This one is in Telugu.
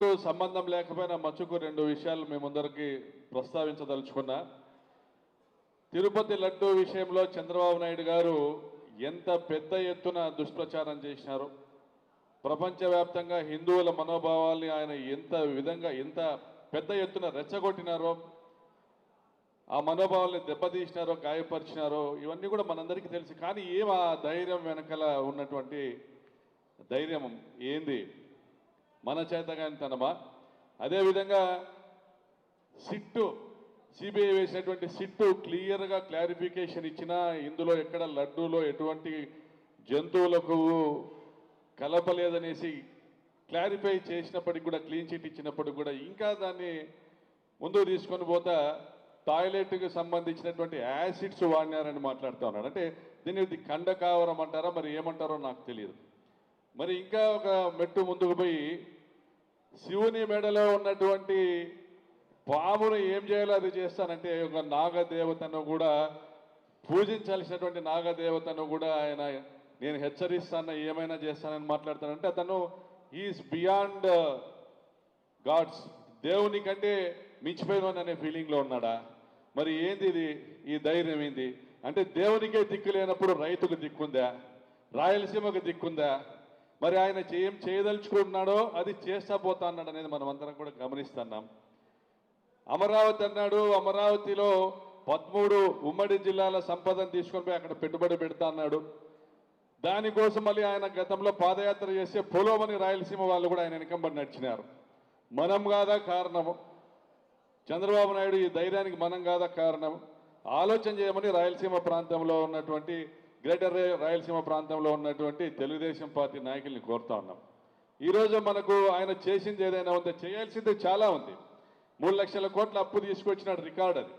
సంబంధం లేకపోయినా మచ్చుకు రెండు విషయాలు మీ ముందరికి ప్రస్తావించదలుచుకున్నా. తిరుపతి లడ్డు విషయంలో చంద్రబాబు నాయుడు గారు ఎంత పెద్ద ఎత్తున దుష్ప్రచారం చేసినారో, ప్రపంచవ్యాప్తంగా హిందువుల మనోభావాల్ని ఆయన ఎంత పెద్ద ఎత్తున రెచ్చగొట్టినారో, ఆ మనోభావాల్ని దెబ్బతీసినారో, గాయపరిచినారో ఇవన్నీ కూడా మనందరికీ తెలుసు. కానీ ఆ ధైర్యం వెనకాల ఉన్నటువంటి ధైర్యం ఏంది? మన చేతగానితనమా? అదేవిధంగా సిబిఐ వేసినటువంటి సిట్టు క్లియర్గా క్లారిఫికేషన్ ఇచ్చినా ఇందులో ఎక్కడ లడ్డూలో ఎటువంటి జంతువులకు కలపలేదనేసి క్లారిఫై చేసినప్పటికి కూడా, క్లీన్ చిట్ ఇచ్చినప్పటికి కూడా ఇంకా దాన్ని ముందుకు తీసుకొని పోతా టాయిలెట్కి సంబంధించినటువంటి యాసిడ్స్ వాడినారని మాట్లాడుతూ ఉన్నాడు. అంటే దీన్ని ఖండకావరం అంటారా, మరి ఏమంటారో నాకు తెలియదు. మరి ఇంకా ఒక మెట్టు ముందుకు పోయి శివుని మెడలో ఉన్నటువంటి పామును ఏం చేయాలో అది చేస్తానంటే, ఒక నాగదేవతను కూడా పూజించాల్సినటువంటి నాగదేవతను కూడా ఆయన నేను హెచ్చరిస్తాను, ఏమైనా చేస్తానని మాట్లాడతానంటే అతను ఈజ్ బియాండ్ గాడ్స్, దేవుని కంటే మించిపోయిన అనే ఫీలింగ్లో ఉన్నాడా? మరి ఏంది ఇది? ఈ ధైర్యం ఏంది? అంటే దేవునికే దిక్కు లేనప్పుడు రైతుకు దిక్కుందా? రాయలసీమకు దిక్కుందా? మరి ఆయన ఏం చేయదలుచుకున్నాడో అది చేస్తా పోతా అన్నాడు అనేది మనం అందరం కూడా గమనిస్తున్నాం. అమరావతి అన్నాడు, అమరావతిలో 13 ఉమ్మడి జిల్లాల సంపదను తీసుకొని పోయి అక్కడ పెట్టుబడి పెడతా అన్నాడు. దానికోసం మళ్ళీ ఆయన గతంలో పాదయాత్ర చేసే పొలోమని రాయలసీమ వాళ్ళు కూడా ఆయన వెనకంబడి నడిచినారు. మనం కాదా కారణము? చంద్రబాబు నాయుడు ఈ ధైర్యానికి మనం కాదా కారణం? ఆలోచన చేయమని రాయలసీమ ప్రాంతంలో ఉన్నటువంటి గ్రేటర్ రాయలసీమ ప్రాంతంలో ఉన్నటువంటి తెలుగుదేశం పార్టీ నాయకుల్ని కోరుతా ఉన్నాం. ఈరోజు మనకు ఆయన చేసింది ఏదైనా ఉందో, చేయాల్సింది చాలా ఉంది. 3 లక్షల కోట్ల అప్పు తీసుకొచ్చినాడు, రికార్డ్ అది.